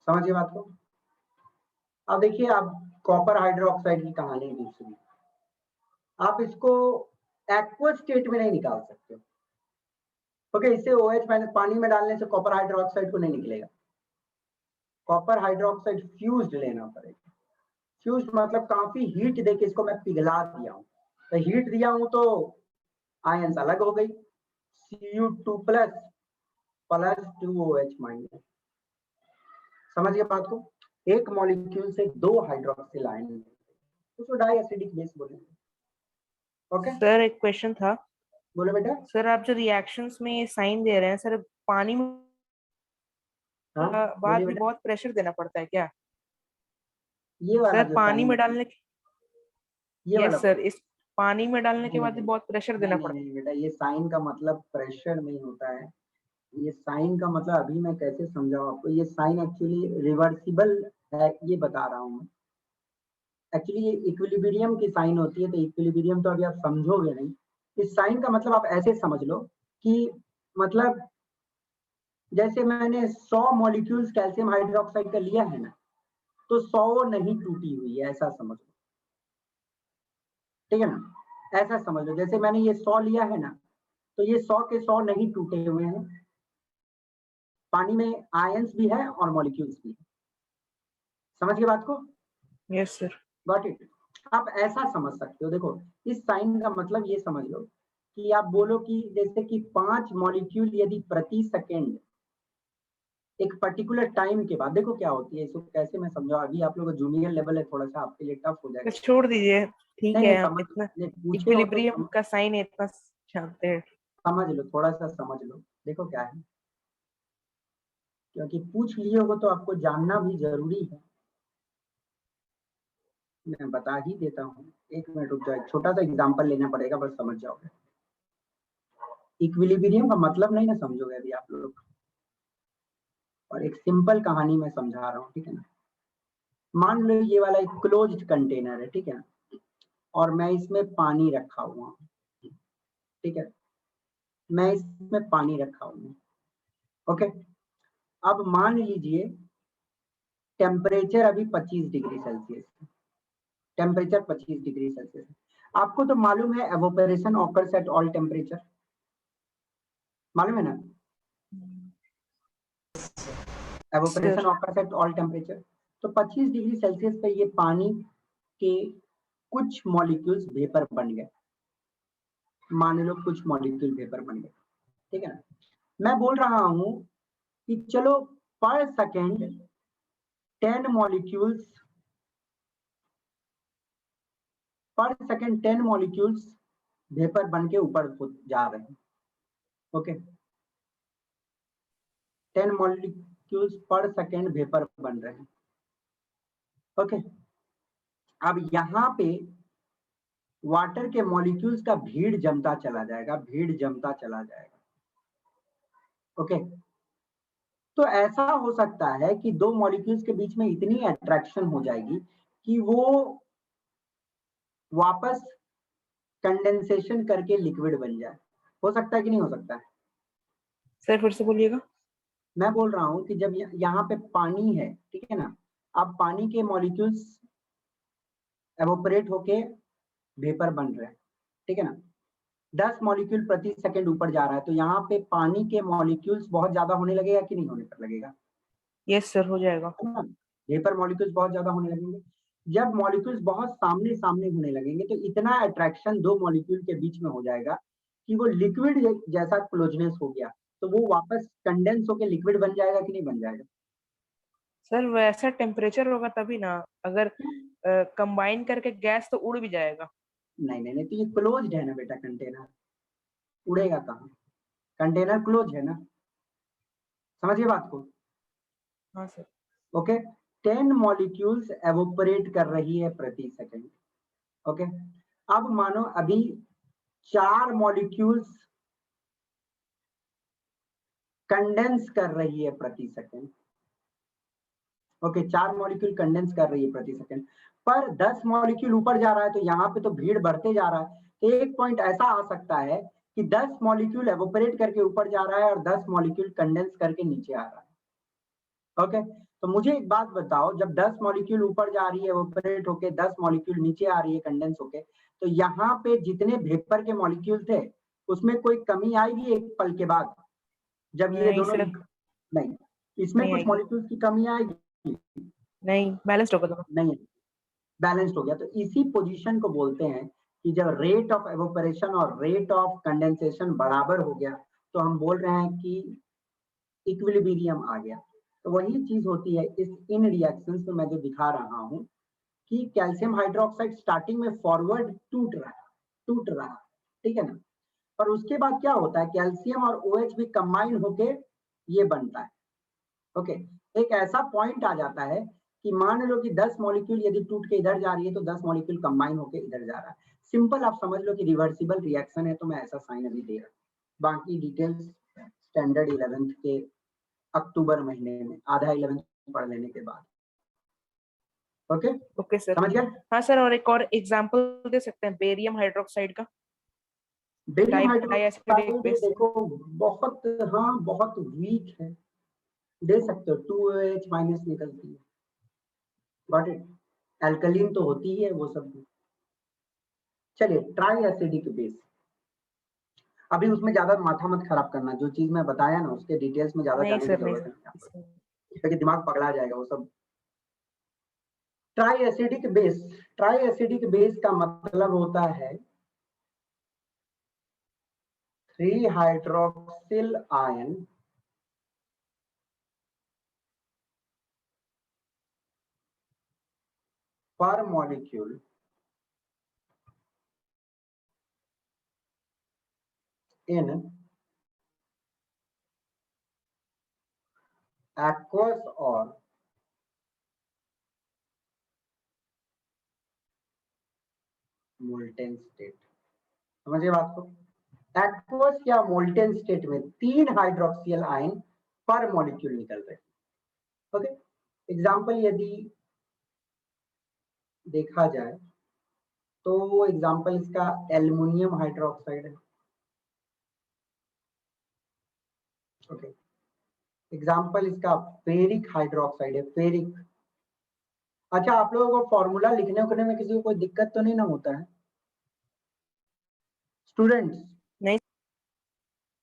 समझिए बात को। अब देखिए, आप कॉपर हाइड्रोक्साइड की कहानी दूसरी, आप इसको एक्वस स्टेट में नहीं निकाल सकते। ओके, इसे OH- पानी में डालने से कॉपर हाइड्रोक्साइड को नहीं निकलेगा, कॉपर हाइड्रोक्साइड फ्यूज्ड लेना पड़ेगा। फ्यूज्ड मतलब काफी हीट देके इसको मैं पिघला दिया हूँ, तो हीट दिया हूँ तो आयंस अलग हो गई, Cu2 प्लस 2OH-। समझ गए बात को? एक मॉलिक्यूल से 2 हाइड्रोक्सिल आयन, उसको डाई एसिडिक बेस बोलेंगे। ओके सर एक क्वेश्चन था। बोलो बेटा। सर आप जो रिएक्शंस में ये साइन दे रहे हैं सर, पानी में हाँ बाद बोलिए भी बेटा। बहुत प्रेशर देना पड़ता है क्या? ये वाला सर जो पानी साइन, में डालने के, ये वाला यस सर, इस पानी में डालने के नहीं बाद भी बहुत प्रेशर देना नहीं पड़ता नहीं बेटा, ये साइन का मतलब प्रेशर नहीं होता है। ये साइन का मतलब अभी मैं कैसे समझाऊं आपको, ये साइन एक्चुअली रिवर्सिबल है, ये बता रहा हूँ मैं। एक्चुअली ये इक्विलिब्रियम की साइन होती है, तो इक्विलिब्रियम तो अभी आप समझोगे नहीं। इस साइन का मतलब आप ऐसे समझ लो कि मतलब जैसे मैंने 100 मॉलिक्यूल्स कैल्शियम हाइड्रोक्साइड का लिया है ना, तो 100 नहीं टूटी हुई है, ऐसा समझ लो, ठीक है ना? ऐसा समझ लो, जैसे मैंने ये 100 लिया है ना, तो ये 100 के 100 नहीं टूटे हुए हैं, पानी में आयंस भी है और मॉलिक्यूल्स भी है। समझ गए बात को? है। Yes sir. Got it? आप ऐसा समझ सकते हो, देखो इस साइन का मतलब ये समझ लो कि आप बोलो कि जैसे कि 5 मॉलिक्यूल यदि प्रति सेकेंड एक पर्टिकुलर टाइम के बाद, देखो क्या होती है, इसको कैसे मैं समझाऊं, अभी आप लोगों का जूनियर लेवल है, थोड़ा सा आपके लिए टफ हो जाएगा। बस छोड़ दीजिए, ठीक नहीं है, नहीं हम समझ, इतना नहीं पूछे हो तो इक्विलिब्रियम का साइन है, इतना जानते हैं। समझ लो, थोड़ा सा समझ लो। देखो क्या है, क्योंकि पूछ लिए हो तो आपको जानना भी जरूरी है, मैं बता ही देता हूँ। एक मिनट रुक जाओ, छोटा सा एग्जांपल लेना पड़ेगा, बस समझ जाओगे। इक्विलिब्रियम का मतलब नहीं ना समझोगे अभी आप लोग, और एक सिंपल कहानी में समझा रहा हूँ, ठीक है ना? मान लो ये वाला एक क्लोज्ड कंटेनर है, ठीक है, और मैं इसमें पानी रखा हुआ हूँ, ठीक है, मैं इसमें पानी रखा हुआ हूँ। ओके, अब मान लीजिए टेम्परेचर अभी 25 degree Celsius, temperature 25 degree Celsius. आपको तो मालूम है evaporation occurs at all temperature, मालूम है ना? Evaporation sir occurs at all temperature. तो 25 डिग्री सेल्सियस पे ये पानी के कुछ मॉलिक्यूल्स वेपर बन गए, मान लो कुछ मॉलिक्यूल वेपर बन गए, ठीक है ना? मैं बोल रहा हूं कि चलो पर सेकेंड 10 मॉलिक्यूल्स, पर सेकेंड 10 मॉलिक्यूल्स वेपर बन के ऊपर जा रहे हैं। ओके, 10 मॉलिक्यूल्स पर सेकेंड वेपर बन रहे हैं। ओके, अब यहाँ पे वाटर के मॉलिक्यूल्स का भीड़ जमता चला जाएगा, भीड़ जमता चला जाएगा। ओके, तो ऐसा हो सकता है कि दो मॉलिक्यूल्स के बीच में इतनी अट्रैक्शन हो जाएगी कि वो वापस कंडेंसेशन करके लिक्विड बन जाए। हो सकता है कि नहीं हो सकता है? सर फिर से बोलिएगा। मैं बोल रहा हूं कि जब यहाँ पे पानी है, ठीक है ना, अब पानी के मॉलिक्यूल्स एवोपरेट होके वेपर बन रहे हैं, ठीक है ना, 10 मॉलिक्यूल प्रति सेकंड ऊपर जा रहा है, तो यहाँ पे पानी के मॉलिक्यूल्स बहुत ज्यादा होने लगेगा कि नहीं होने पर लगेगा? यस सर, हो जाएगा। वेपर मॉलिक्यूल्स बहुत ज्यादा होने लगेंगे। जब मॉलिक्यूल्स बहुत सामने सामने होने लगेंगे तो इतना अट्रैक्शन दो मॉलिक्यूल के बीच में हो जाएगा कि वो लिक्विड जैसा क्लोजनेस हो गया, तो वो वापस कंडेंस होकर लिक्विड बन जाएगा कि नहीं बन जाएगा? सर वैसा टेम्परेचर होगा तभी ना, अगर कंबाइन करके गैस तो उड़ भी जाएगा। नहीं नहीं नहीं, तो ये क्लोज्ड है ना बेटा कंटेनर, उड़ेगा कहाँ? कंटेनर क्लोज है ना, समझिए बात को। हाँ सर। ओके, 10 मॉलिक्यूल्स एवोपरेट कर रही है प्रति सेकंड। ओके, अब मानो अभी 4 मॉलिक्यूल्स कंडेंस कर रही है प्रति सेकंड। ओके, 4 मॉलिक्यूल कंडेंस कर रही है प्रति सेकंड, पर 10 मॉलिक्यूल ऊपर जा रहा है, तो यहाँ पे तो भीड़ बढ़ते जा रहा है। तो एक पॉइंट ऐसा आ सकता है कि 10 मॉलिक्यूल एवोपरेट करके ऊपर जा रहा है और 10 मॉलिक्यूल कंडेंस करके नीचे आ रहा है। ओके, तो मुझे एक बात बताओ, जब 10 मॉलिक्यूल ऊपर जा रही है इवेपोरेट होके, 10 मॉलिक्यूल नीचे आ रही है कंडेंस होके, तो यहाँ पे जितने वेपर के मॉलिक्यूल थे उसमें कोई कमी आएगी एक पल के बाद जब ये नहीं दोनों सर, नहीं, इसमें नहीं कुछ आएगी, मॉलिक्यूल्स की कमी आएगी? नहीं बैलेंस्ड होगा दोनों। नहीं, बैलेंस्ड हो गया। तो इसी पोजीशन को बोलते हैं कि जब रेट ऑफ एवोपरेशन और रेट ऑफ कंडेंसेशन बराबर हो गया तो हम बोल रहे हैं कि इक्विलिब्रियम आ गया। तो वही चीज होती है इस इन रिएक्शंस में मैं जो दिखा रहा हूँ कि कैल्शियम हाइड्रोक्साइड स्टार्टिंग में फॉरवर्ड टूट रहा, ठीक है ना, पर उसके बाद क्या होता है, कैल्शियम और OH भी कंबाइन होके ये बनता है। ओके, एक ऐसा पॉइंट आ जाता है कि मान लो कि 10 मॉलिक्यूल यदि टूट के इधर जा रही है तो 10 मॉलिक्यूल कंबाइन होके इधर जा रहा है। सिंपल आप समझ लो कि रिवर्सिबल रिएक्शन है, तो मैं ऐसा साइन अभी दे रहा हूँ। बाकी डिटेल्स स्टैंडर्ड 11th के अक्टूबर महीने में आधा 11th पढ़ लेने के बाद। Okay okay sir. समझ गए? हाँ सर, और एक और एग्जांपल दे सकते हैं बेरियम हाइड्रोक्साइड का? Barium diacidic hydroxide base. देखो बहुत, हाँ बहुत वीक है, दे सकते हो, 2OH माइनस निकलती है, गॉट इट। एल्कलीन तो होती ही है वो सब भी। चलिए ट्राई एसिडिक बेस, अभी उसमें ज्यादा माथा मत खराब करना, जो चीज मैं बताया ना उसके डिटेल्स में ज्यादा नहीं जाने की सर, नहीं जरूरत सर, नहीं है, क्योंकि दिमाग पगला जाएगा वो सब। Try acidic base, try acidic base का मतलब होता है 3 हाइड्रोक्सिल आयन पर मॉलिक्यूल इन aqueous और मोल्टेन स्टेट। समझिए बात को, एक्वस या मोल्टेन स्टेट में 3 हाइड्रोक्सियल आयन पर मॉलिक्यूल निकल रहे हैं। ओके, एग्जांपल यदि देखा जाए तो एग्जांपल इसका एल्युमिनियम हाइड्रोक्साइड है। ओके, एग्जांपल इसका फेरिक हाइड्रोक्साइड है, फेरिक। अच्छा, आप लोगों को फॉर्मूला लिखने उखने में किसी को कोई दिक्कत तो नहीं ना होता है स्टूडेंट्स? नहीं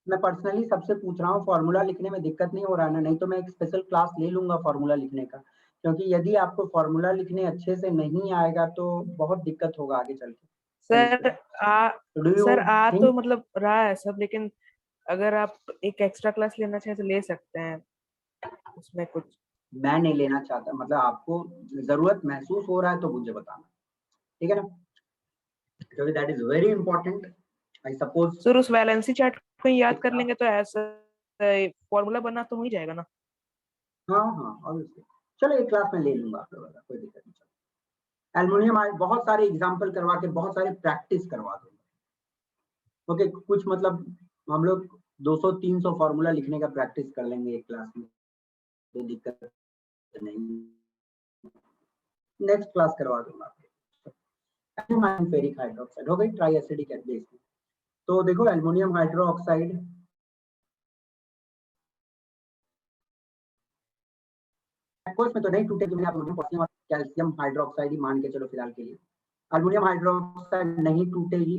मैं पर्सनली सबसे पूछ रहा हूँ, फॉर्मूला लिखने में दिक्कत नहीं हो रहा है ना? नहीं तो मैं एक स्पेशल क्लास ले लूंगा फॉर्मूला लिखने का, क्योंकि यदि आपको फॉर्मूला लिखने अच्छे से नहीं आएगा तो बहुत दिक्कत होगा आगे चल के sir, semester. Uh do you sir uh तो थिंक? मतलब रहा है सब, लेकिन अगर आप एक एक्स्ट्रा क्लास लेना चाहें तो ले सकते हैं, उसमें कुछ। मैं नहीं लेना चाहता, मतलब आपको जरूरत महसूस हो रहा है तो मुझे बताना, ठीक है ना, क्योंकि that is very important. I suppose sir उस वैलेंसी चार्ट को याद कर लेंगे तो ऐसा फॉर्मूला बनना तो हो ही जाएगा ना। हाँ हाँ ऑब्वियसली, चलो एक क्लास में ले लूंगा आप लोगों का, कोई दिक्कत नहीं। चलो एल्युमिनियम बहुत सारे एग्जाम्पल करवा के बहुत सारे प्रैक्टिस करवा दूंगा। ओके, कुछ मतलब हम लोग 200-300 फॉर्मूला लिखने का प्रैक्टिस कर लेंगे एक क्लास में, कोई दिक्कत नहीं, नेक्स्ट क्लास करवा दूंगा। फेरिक हाइड्रोक्साइड हो गई ट्राई एसिडिक बेस में। तो देखो एल्युमिनियम हाइड्रोक्साइड एक्वस में तो नहीं टूटेगी, मैंने आप पोटेशियम और कैल्शियम हाइड्रोक्साइड ही मान के चलो फिलहाल के लिए। एल्युमिनियम हाइड्रोक्साइड नहीं टूटेगी,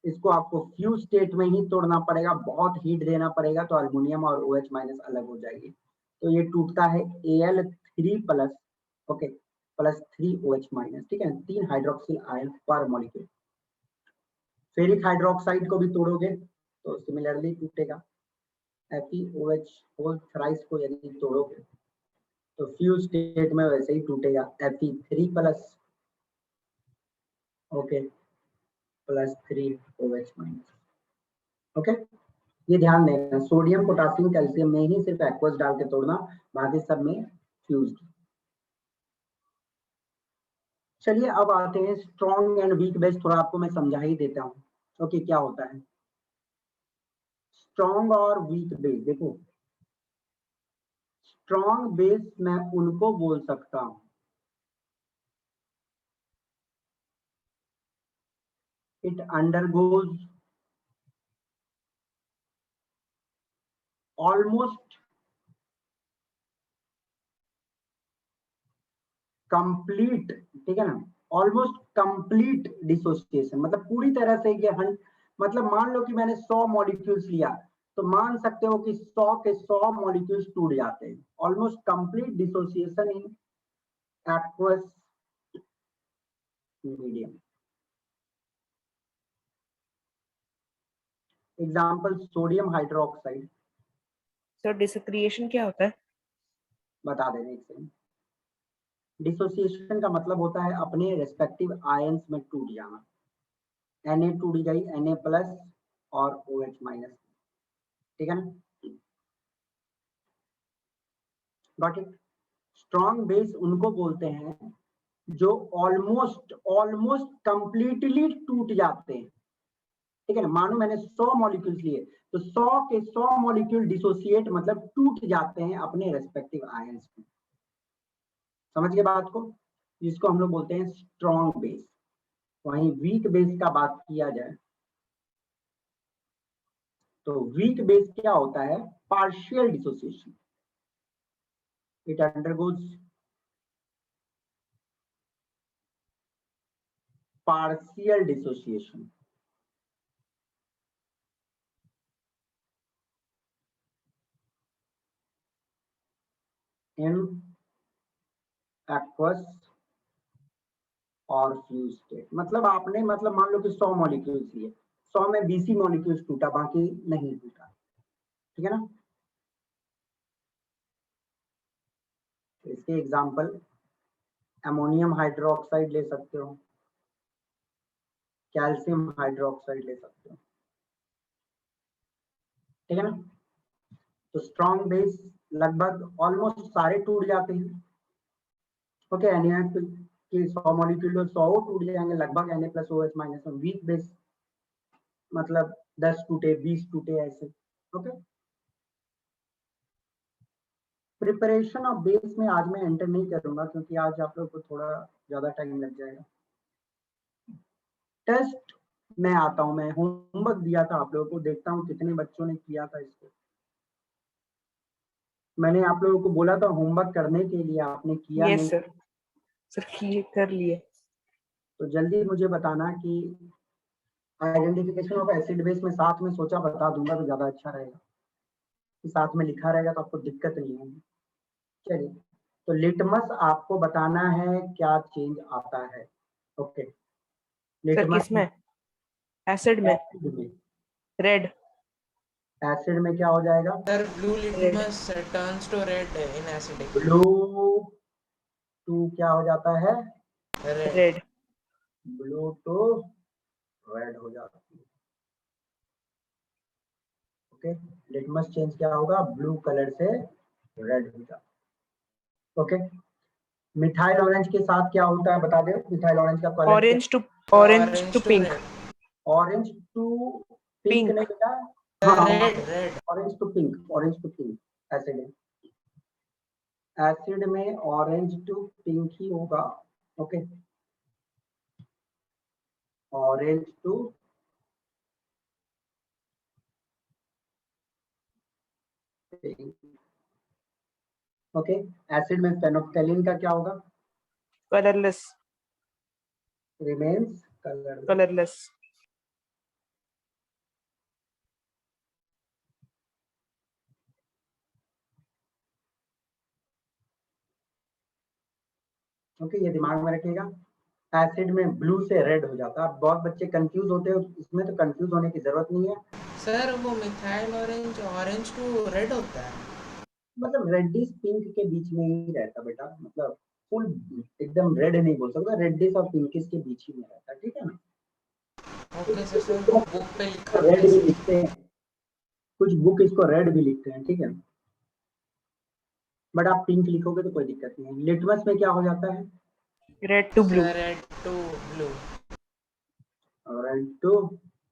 इसको आपको फ्यूज स्टेट में ही तोड़ना पड़ेगा, बहुत हीट देना पड़ेगा, तो एल्युमिनियम और OH माइनस अलग हो जाएगी। तो ये टूटता है Al3 plus, okay, plus 3OH minus, ठीक है, 3 हाइड्रोक्सिल आयन पर मॉलिक्यूल। फेरिक हाइड्रोक्साइड को भी तोड़ोगे तो सिमिलरली टूटेगा, FeOH होल थ्राइस को यदि तोड़ोगे तो फ्यूज स्टेट में वैसे ही टूटेगा, Fe3 plus, okay, plus 3OH minus. Okay, ये ध्यान देना, सोडियम पोटासियम कैल्शियम में ही सिर्फ एक्वस डाल के तोड़ना, बाकी सब में फ्यूज्ड। चलिए अब आते हैं स्ट्रॉन्ग एंड वीक बेस, थोड़ा आपको मैं समझा ही देता हूँ। ओके, क्या होता है स्ट्रॉन्ग और वीक बेस? देखो स्ट्रॉन्ग बेस मैं उनको बोल सकता हूँ, इट अंडरगोज almost कंप्लीट, ठीक है ना, ऑलमोस्ट कंप्लीट डिसोसिएशन, मतलब पूरी तरह से ये मतलब मान लो कि मैंने 100 मॉलिक्यूल्स लिया, तो मान सकते हो कि 100 के 100 मॉलिक्यूल्स टूट जाते हैं। Almost complete dissociation in aqueous medium. Example sodium hydroxide. Sir dissociation क्या होता है? बता देने एक सेकंड। डिसोसिएशन का मतलब होता है अपने रेस्पेक्टिव आयंस में टूट जाना। Na टूट गई Na प्लस और OH माइनस, ठीक है ना। Got it. स्ट्रॉन्ग बेस उनको बोलते हैं जो ऑलमोस्ट कंप्लीटली टूट जाते हैं, ठीक है ना। मानो मैंने 100 मॉलिक्यूल्स लिए, तो 100 के 100 मॉलिक्यूल डिसोसिएट मतलब टूट जाते हैं अपने रेस्पेक्टिव आयंस में। समझ गए बात को, जिसको हम लोग बोलते हैं स्ट्रॉन्ग बेस। वहीं वीक बेस का बात किया जाए तो वीक बेस क्या होता है? Partial dissociation. It undergoes partial dissociation. In aqueous और फ्यूज स्टेट। मतलब आपने मतलब मान लो कि 100 मॉलिक्यूल्स लिए, 100 में 20 मॉलिक्यूल्स टूटा, बाकी नहीं टूटा, ठीक है ना। इसके एग्जांपल अमोनियम हाइड्रोक्साइड ले सकते हो, कैल्शियम हाइड्रोक्साइड ले सकते हो, ठीक है ना। तो स्ट्रॉन्ग बेस लगभग ऑलमोस्ट सारे टूट जाते हैं। ओके, Na के 100 मॉलिक्यूल 100 टूट जाएंगे लगभग Na प्लस OH माइनस में। वीक बेस मतलब 10 टूटे, 20 टूटे, ऐसे। ओके, प्रिपरेशन ऑफ बेस में आज मैं एंटर नहीं करूंगा क्योंकि आज आप लोग को थोड़ा ज्यादा टाइम लग जाएगा। टेस्ट में आता हूं, मैं होमवर्क दिया था आप लोगों को, देखता हूं कितने बच्चों ने किया था इसको। मैंने आप लोगों को बोला था होमवर्क करने के लिए, आपने किया यस नहीं? सर किए, कर लिए। तो जल्दी मुझे बताना कि आइडेंटिफिकेशन ऑफ एसिड बेस में साथ में सोचा बता दूंगा तो ज्यादा अच्छा रहेगा, कि साथ में लिखा रहेगा तो आपको दिक्कत नहीं होगी। चलिए, तो लिटमस आपको बताना है क्या चेंज आता है। ओके, सर लिटमस किसमें? एसिड में? एसिड में, रेड। एसिड में क्या हो जाएगा? Sir, blue litmus turns to red in acidic. Blue to क्या हो जाता है? Red. Red. Blue to red हो जाती है। ओके, लिटमस चेंज क्या होगा? ब्लू कलर से रेड हो जाता है। ओके, मिथाइल ऑरेंज के साथ क्या होता है बता दो। मिथाइल ऑरेंज का colour orange to pink. red. Orange to pink pink. नहीं बेटा, Red. Orange to pink, orange to pink acid है। एसिड में ऑरेंज टू पिंक ही होगा। Okay, orange to pink. Okay, acid में फेनोल्फथालीन का क्या होगा? कलरलेस। Remains colourless. ओके, ये दिमाग में रखिएगा। एसिड में ब्लू से रेड हो जाता है। बहुत बच्चे कंफ्यूज होते हैं, इसमें तो कंफ्यूज होने की जरूरत नहीं है। सर वो मिथाइल ऑरेंज टू रेड होता है। मतलब रेडिश पिंक के बीच में ही रहता बेटा, मतलब फुल एकदम रेड नहीं बोल सकता, रेडिश और पिंकिश के बीच ही में रहता, ठीक है ना। ओके सर, वो बुक पे लिखा रेड भी कैसे? लिखते हैं, कुछ बुक इसको रेड भी लिखते हैं, ठीक है। बट आप पिंक लिखोगे तो कोई दिक्कत नहीं है। लिटमस में क्या हो जाता है? Red to blue. Red to blue. Red to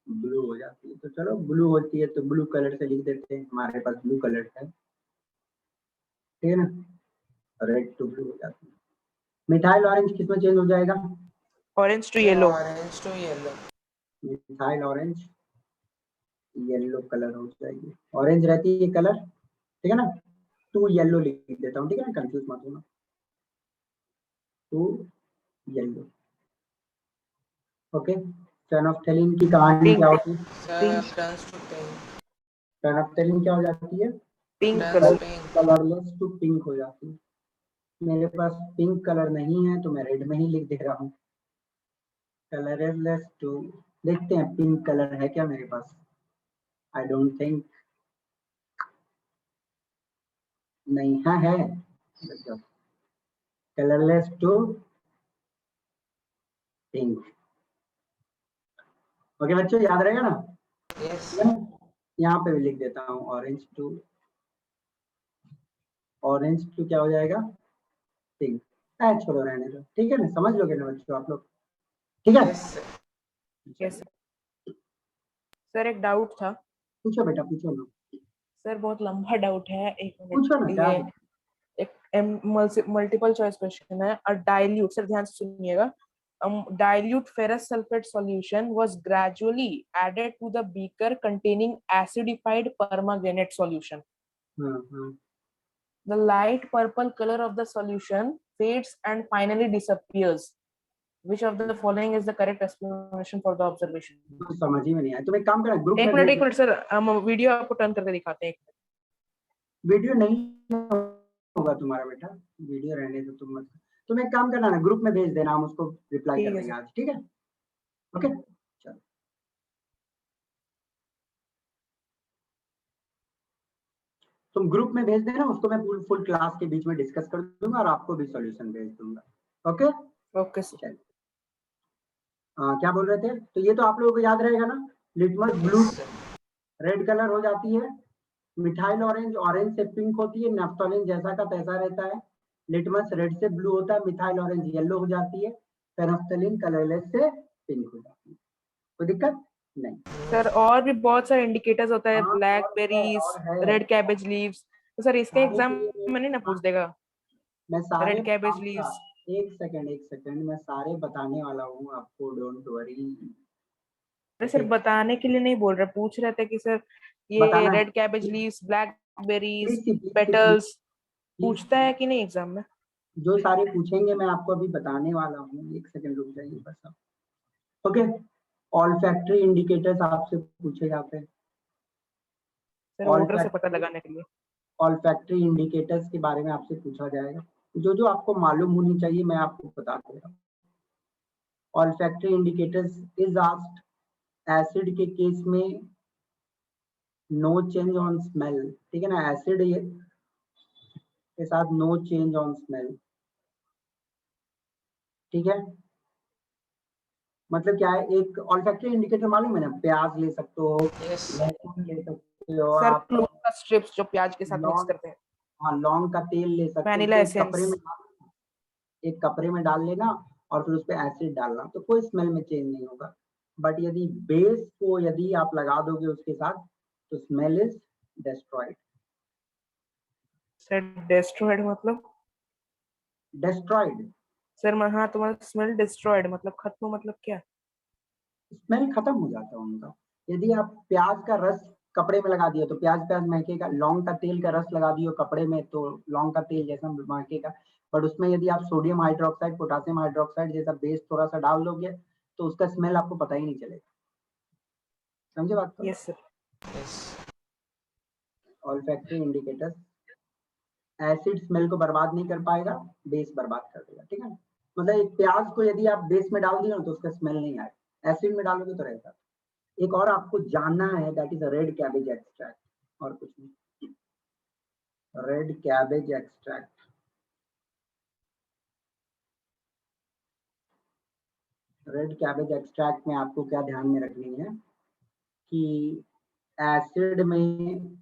blue हो जाती है। तो चलो, ब्लू होती है तो ब्लू कलर से लिख देते हैं, हमारे पास ब्लू कलर है, ठीक है ना। रेड टू ब्लू हो जाती है। मिथाइल ऑरेंज किसमें चेंज हो जाएगा? Orange to yellow. Orange to yellow. Methyl orange yellow colour हो जाएगी। ऑरेंज रहती है कलर, ठीक है ना। टू येलो लिख देता हूँ, ठीक है ना, कंफ्यूज मत होना। To yellow. ओके, फेनोफ्थेलिन की कहानी क्या होती है? Sir, turns to pink. फेनोफ्थेलिन क्या हो जाती है? Pink Turns colour. pink. Colourless to pink हो जाती है। मेरे पास पिंक कलर नहीं है तो मैं रेड में ही लिख दे रहा हूँ। कलरलेस टू, देखते हैं पिंक कलर है क्या मेरे पास। आई डोंट थिंक, नहीं है। Colourless to pink. ओके बच्चों, याद रहेगा ना? Yes. यहाँ पे भी लिख देता हूँ ऑरेंज टू क्या हो जाएगा? पिंक। छोड़ो रहने दो, ठीक है ना, समझ लोगे ना बच्चों आप लोग? ठीक है, Yes, sir. यस सर, एक डाउट था। पूछो बेटा, पूछो ना, सर बहुत लंबा डाउट है, एक पूछो ना, मिनट। क्या ये है? एक मल्टीपल चॉइस क्वेश्चन है। अ डाइल्यूट, सर ध्यान से सुनिएगा। Dilute ferrous sulfate solution was gradually added to the beaker containing acidified permanganate solution. हाँ, The light purple color of the solution fades and finally disappears. Which of the following is the correct explanation for the observation? तो समझ ही में नहीं आया। तुम एक काम करना, ग्रुप में एक मिनट सर, हम वीडियो आपको टर्न करके दिखाते हैं। वीडियो नहीं होगा तुम्हारा बेटा, वीडियो रहने दो तुम मत। तुम एक काम करना ना, ग्रुप में भेज देना, हम उसको रिप्लाई कर देंगे आज, ठीक है? ओके, चलो। तुम ग्रुप में भेज देना उसको, मैं फुल क्लास के बीच में डिस्कस कर दूंगा और आपको भी सॉल्यूशन भेज दूंगा। Okay okay sir. क्या बोल रहे थे? तो ये तो आप लोगों को याद रहेगा ना, litmus blue Yes, sir. Red colour हो जाती है, मिथाइल ऑरेंज से पिंक होती है, नैफ्थोलिन जैसा का तैसा रहता है, लिटमस रेड से ब्लू होता है, मिथाइल ऑरेंज येलो हो जाती है, फेनोफ्थेलिन कलरलेस से पिंक हो जाती है। कोई दिक्कत नहीं। सर और भी बहुत सारे इंडिकेटर्स होता है, हाँ, ब्लैकबेरीज, और है रेड कैबेज लीव्स। तो सर इसका सारे एग्जाम के लिए में नहीं ना पूछ देगा? मैं सारे रेड कैबेज बताऊंगा। लीव्स। एक सेकंड, मैं सारे बताने वाला हूँ आपको, डोंट वरी। अरे सर ओके, बताने के लिए नहीं बोल रहे, पूछ रहे थे कि सर ये बताना है। Red cabbage leaves, blackberries, please petals पूछता है कि नहीं एग्जाम में? जो सारे पूछेंगे मैं आपको अभी बताने वाला हूँ, एक सेकंड रुक जाइए बस आप। ओके, ऑल्फैक्टरी इंडिकेटर्स आपसे पूछे जाते हैं। सर ओडर से पता लगाने के लिए। ऑल्फैक्टरी इंडिकेटर्स के बारे में आपसे पूछा जाएगा, जो आपको मालूम होनी चाहिए मैं आपको बता दे रहा हूँ। Olfactory indicators is asked, acid के केस में नो चेंज ऑन स्मेल, ठीक है ना, एसिड के साथ नो चेंज ऑन स्मेल, ठीक है? मतलब क्या है, एक ऑल्फैक्टरी इंडिकेटर मालूम है ना, प्याज ले सकते हो, Yes. लहसुन ले सकते हो सर आप, क्लोव का स्ट्रिप्स जो प्याज के साथ मिक्स लौंग, करते हैं। हाँ लौंग का तेल ले सकते हो, वैनिला उसको एसेंस। एक कपड़े में डाल लेना और फिर उस पर एसिड डालना, तो कोई स्मेल में चेंज नहीं होगा। बट यदि बेस को यदि आप लगा दोगे उसके साथ तो smell is destroyed. Sir destroyed मतलब? डिस्ट्रॉयड, सर हाँ, तो मतलब स्मेल डिस्ट्रॉयड मतलब खत्म, मतलब क्या? स्मेल खत्म हो जाता है उनका। यदि आप प्याज का रस कपड़े में लगा दिए तो प्याज महकेगा, लौंग का तेल का रस लगा दियो कपड़े में तो लौंग का तेल जैसा महकेगा। बट उसमें यदि आप सोडियम हाइड्रोक्साइड, पोटासियम हाइड्रोक्साइड जैसा बेस थोड़ा सा डाल दोगे तो उसका स्मेल आपको पता ही नहीं चलेगा। समझे बात को? Yes sir. Yes. Olfactory indicators, acid smell को बर्बाद नहीं कर पाएगा, बेस बर्बाद कर देगा, ठीक है? मतलब एक प्याज को यदि आप बेस में डाल दिए तो उसका स्मेल नहीं आएगा, एसिड में डालोगे तो रहता। एक और आपको जानना है, that is red cabbage extract, और कुछ नहीं, red cabbage extract. Red cabbage extract में आपको क्या ध्यान में रखनी है कि एसिड में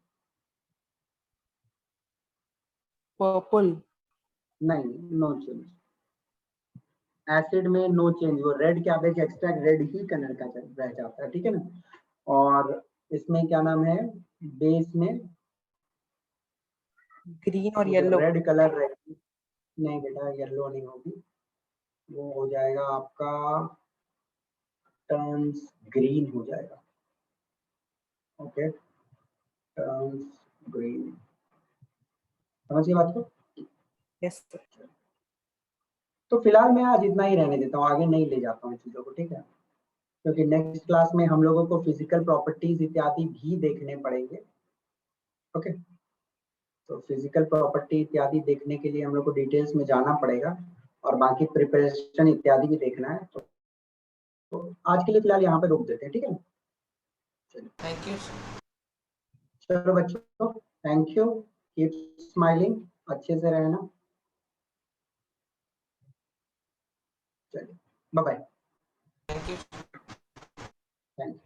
पर्पल। नहीं, नो चेंज, एसिड में नो चेंज, वो रेड कैबेज एक्सट्रैक्ट रेड ही कलर का रह जाता है, ठीक है ना? और इसमें क्या नाम है, बेस में ग्रीन और वो जो येलो। रेड कलर रहेगी, नहीं बेटा येलो नहीं होगी, वो हो जाएगा आपका टर्न्स ग्रीन हो जाएगा। ओके, टर्न्स ग्रीन, समझिए बात को? Yes sir. तो फिलहाल मैं आज इतना ही रहने देता हूँ, आगे नहीं ले जाता हूँ चीज़ों को, ठीक है? क्योंकि नेक्स्ट क्लास में हम लोगों को फिजिकल प्रॉपर्टीज इत्यादि भी देखने पड़ेंगे। ओके, तो फिजिकल प्रॉपर्टी इत्यादि देखने के लिए हम लोग को डिटेल्स में जाना पड़ेगा और बाकी प्रिपरेशन इत्यादि भी देखना है। तो आज के लिए फिलहाल यहाँ पे रोक देते हैं, ठीक है? Thank you. चलो बच्चों, थैंक यू, कीप स्माइलिंग, अच्छे से रहना, चलिए bye bye, thank you. Thank you.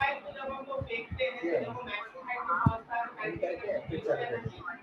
जब हम लोग देखते हैं जब वो मैक्सिमम हाइट के पास था